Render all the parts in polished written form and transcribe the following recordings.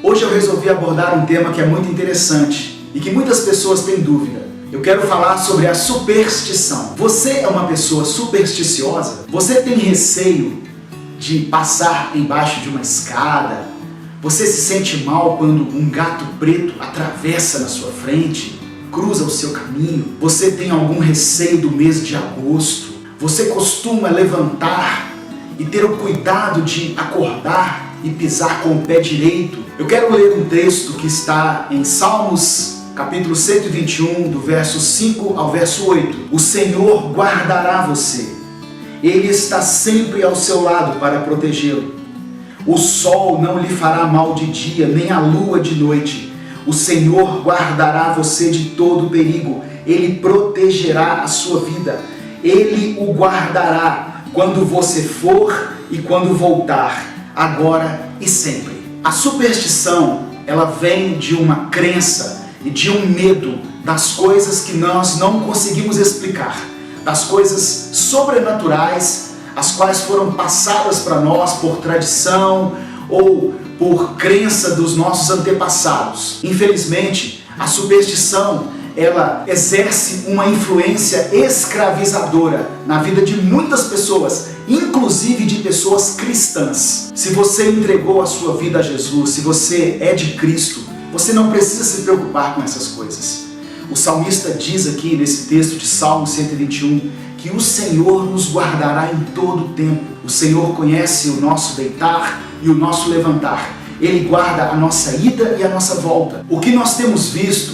Hoje eu resolvi abordar um tema que é muito interessante e que muitas pessoas têm dúvida. Eu quero falar sobre a superstição. Você é uma pessoa supersticiosa? Você tem receio de passar embaixo de uma escada? Você se sente mal quando um gato preto atravessa na sua frente, cruza o seu caminho? Você tem algum receio do mês de agosto? Você costuma levantar e ter o cuidado de acordar e pisar com o pé direito? Eu quero ler um texto que está em Salmos, capítulo 121, do verso 5 ao verso 8. O Senhor guardará você. Ele está sempre ao seu lado para protegê-lo. O sol não lhe fará mal de dia, nem a lua de noite. O Senhor guardará você de todo perigo. Ele protegerá a sua vida. Ele o guardará quando você for e quando voltar, agora e sempre. A superstição, ela vem de uma crença e de um medo das coisas que nós não conseguimos explicar, das coisas sobrenaturais, as quais foram passadas para nós por tradição ou por crença dos nossos antepassados. Infelizmente, a superstição, ela exerce uma influência escravizadora na vida de muitas pessoas, inclusive de pessoas cristãs. Se você entregou a sua vida a Jesus, se você é de Cristo, você não precisa se preocupar com essas coisas. O salmista diz aqui nesse texto de Salmo 121 que o Senhor nos guardará em todo o tempo. O Senhor conhece o nosso deitar e o nosso levantar. Ele guarda a nossa ida e a nossa volta. O que nós temos visto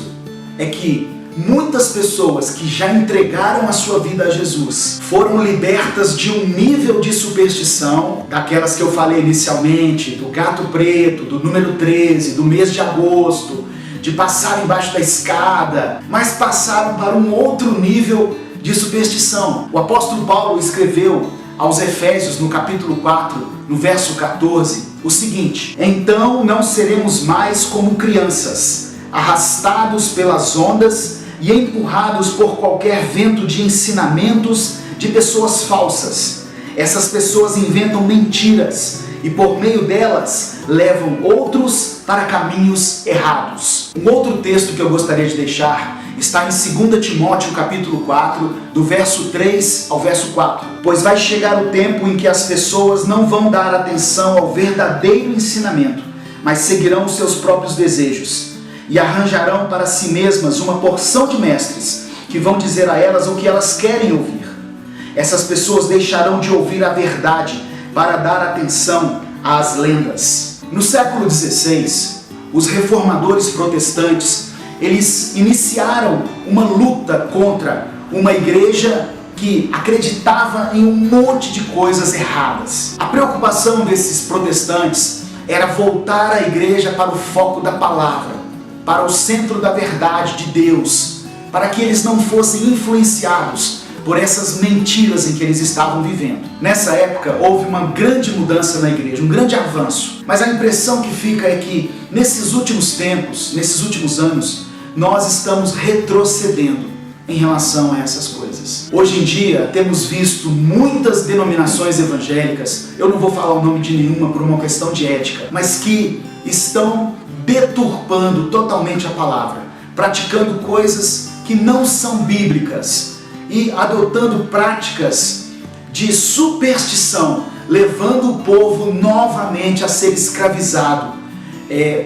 é que muitas pessoas que já entregaram a sua vida a Jesus foram libertas de um nível de superstição, daquelas que eu falei inicialmente, do gato preto, do número 13, do mês de agosto, de passar embaixo da escada, mas passaram para um outro nível de superstição. O apóstolo Paulo escreveu aos Efésios, no capítulo 4, no verso 14, o seguinte: então não seremos mais como crianças, arrastados pelas ondas e empurrados por qualquer vento de ensinamentos de pessoas falsas. Essas pessoas inventam mentiras e por meio delas levam outros para caminhos errados. Um outro texto que eu gostaria de deixar está em 2 Timóteo capítulo 4, do verso 3 ao verso 4. Pois vai chegar o tempo em que as pessoas não vão dar atenção ao verdadeiro ensinamento, mas seguirão os seus próprios desejos e arranjarão para si mesmas uma porção de mestres que vão dizer a elas o que elas querem ouvir. Essas pessoas deixarão de ouvir a verdade para dar atenção às lendas. No século XVI, os reformadores protestantes, eles iniciaram uma luta contra uma igreja que acreditava em um monte de coisas erradas. A preocupação desses protestantes era voltar a igreja para o foco da palavra, para o centro da verdade de Deus, para que eles não fossem influenciados por essas mentiras em que eles estavam vivendo. Nessa época houve uma grande mudança na igreja, um grande avanço, mas a impressão que fica é que nesses últimos tempos, nesses últimos anos, nós estamos retrocedendo em relação a essas coisas. Hoje em dia temos visto muitas denominações evangélicas, eu não vou falar o nome de nenhuma por uma questão de ética, mas que estão deturpando totalmente a palavra, praticando coisas que não são bíblicas e adotando práticas de superstição, levando o povo novamente a ser escravizado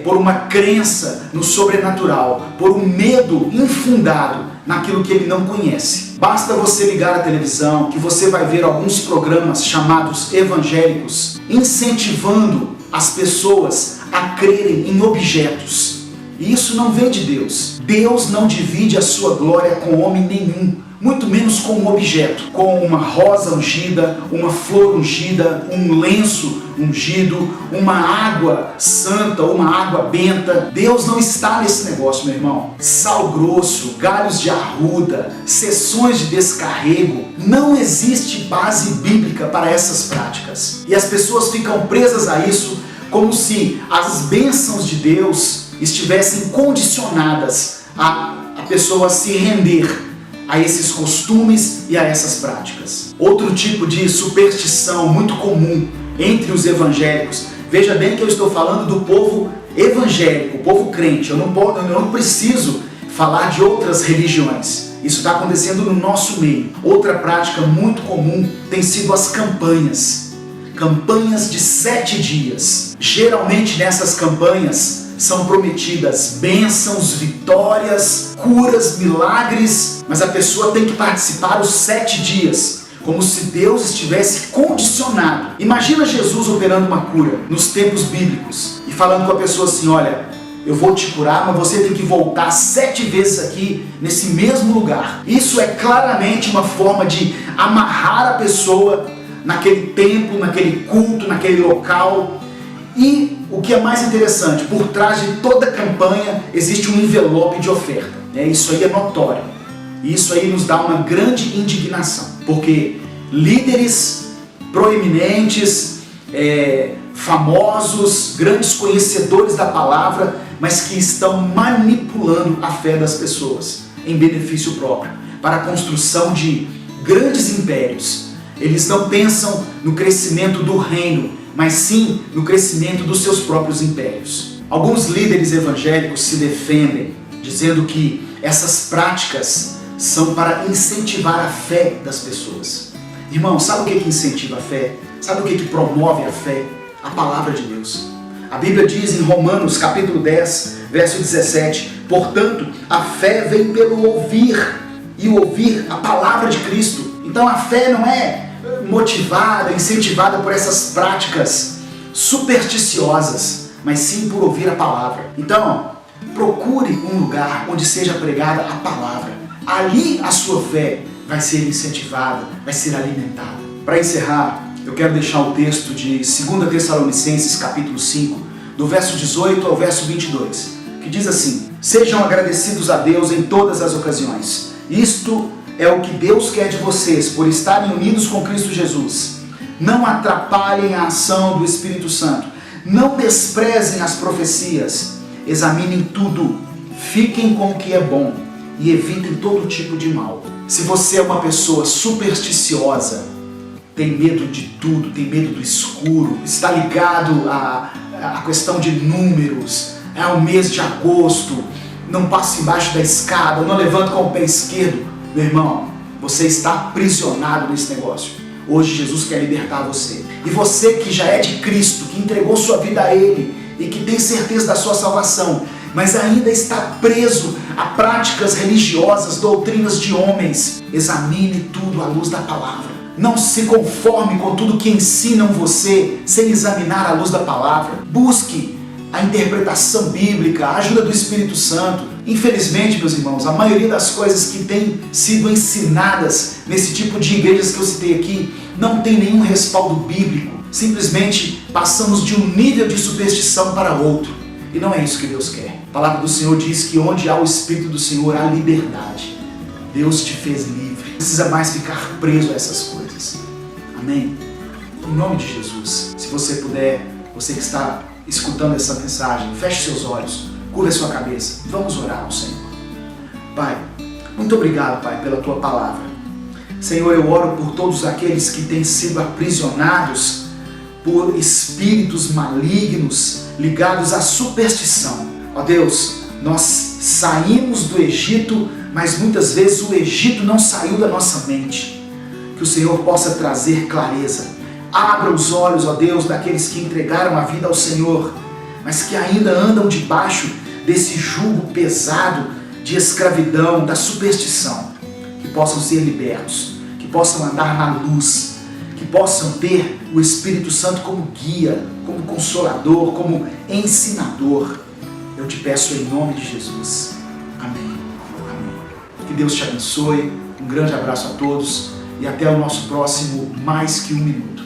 por uma crença no sobrenatural, por um medo infundado naquilo que ele não conhece. Basta você ligar a televisão que você vai ver alguns programas chamados evangélicos incentivando as pessoas a crerem em objetos. E isso não vem de Deus. Deus não divide a sua glória com homem nenhum, muito menos com um objeto, com uma rosa ungida, uma flor ungida, um lenço ungido, uma água santa, uma água benta. Deus não está nesse negócio, meu irmão. Sal grosso, galhos de arruda, sessões de descarrego. Não existe base bíblica para essas práticas. E as pessoas ficam presas a isso como se as bênçãos de Deus estivessem condicionadas a pessoa se render a esses costumes e a essas práticas. Outro tipo de superstição muito comum entre os evangélicos, veja bem que eu estou falando do povo evangélico, o povo crente, eu não preciso falar de outras religiões. Isso está acontecendo no nosso meio. Outra prática muito comum tem sido as campanhas. Campanhas de 7 dias. Geralmente nessas campanhas são prometidas bênçãos, vitórias, curas, milagres, mas a pessoa tem que participar os 7 dias, como se Deus estivesse condicionado. Imagina Jesus operando uma cura nos tempos bíblicos e falando com a pessoa assim: olha, eu vou te curar, mas você tem que voltar 7 vezes aqui nesse mesmo lugar. Isso é claramente uma forma de amarrar a pessoa naquele templo, naquele culto, naquele local. E o que é mais interessante, por trás de toda campanha existe um envelope de oferta. Isso aí é notório. E isso aí nos dá uma grande indignação, porque líderes proeminentes, famosos, grandes conhecedores da palavra, mas que estão manipulando a fé das pessoas em benefício próprio, para a construção de grandes impérios. Eles não pensam no crescimento do reino, mas sim no crescimento dos seus próprios impérios. Alguns líderes evangélicos se defendem, dizendo que essas práticas são para incentivar a fé das pessoas. Irmão, sabe o que incentiva a fé? Sabe o que promove a fé? A palavra de Deus. A Bíblia diz em Romanos capítulo 10, verso 17: portanto, a fé vem pelo ouvir, e o ouvir a palavra de Cristo. Então a fé não é motivada, incentivada por essas práticas supersticiosas, mas sim por ouvir a palavra. Então, procure um lugar onde seja pregada a palavra. Ali a sua fé vai ser incentivada, vai ser alimentada. Para encerrar, eu quero deixar o texto de 2 Tessalonicenses capítulo 5, do verso 18 ao verso 22, que diz assim: sejam agradecidos a Deus em todas as ocasiões. Isto é o que Deus quer de vocês, por estarem unidos com Cristo Jesus. Não atrapalhem a ação do Espírito Santo. Não desprezem as profecias. Examinem tudo. Fiquem com o que é bom e evitem todo tipo de mal. Se você é uma pessoa supersticiosa, tem medo de tudo, tem medo do escuro, está ligado à questão de números, é o mês de agosto, não passa embaixo da escada, não levanta com o pé esquerdo, meu irmão, você está aprisionado nesse negócio. Hoje Jesus quer libertar você. E você que já é de Cristo, que entregou sua vida a Ele e que tem certeza da sua salvação, mas ainda está preso a práticas religiosas, doutrinas de homens, examine tudo à luz da palavra. Não se conforme com tudo que ensinam você sem examinar à luz da palavra. Busque a interpretação bíblica, a ajuda do Espírito Santo. Infelizmente, meus irmãos, a maioria das coisas que têm sido ensinadas nesse tipo de igrejas que eu citei aqui não tem nenhum respaldo bíblico. Simplesmente passamos de um nível de superstição para outro. E não é isso que Deus quer. A palavra do Senhor diz que onde há o Espírito do Senhor há liberdade. Deus te fez livre. Não precisa mais ficar preso a essas coisas. Amém? Em nome de Jesus, se você puder, você que está escutando essa mensagem, feche seus olhos, curva a sua cabeça. Vamos orar ao Senhor. Pai, muito obrigado, Pai, pela Tua palavra. Senhor, eu oro por todos aqueles que têm sido aprisionados por espíritos malignos ligados à superstição. Ó Deus, nós saímos do Egito, mas muitas vezes o Egito não saiu da nossa mente. Que o Senhor possa trazer clareza. Abra os olhos, ó Deus, daqueles que entregaram a vida ao Senhor, mas que ainda andam debaixo desse jugo pesado de escravidão, da superstição. Que possam ser libertos, que possam andar na luz, que possam ter o Espírito Santo como guia, como consolador, como ensinador. Eu te peço em nome de Jesus. Amém. Amém. Que Deus te abençoe. Um grande abraço a todos e até o nosso próximo Mais Que Um Minuto.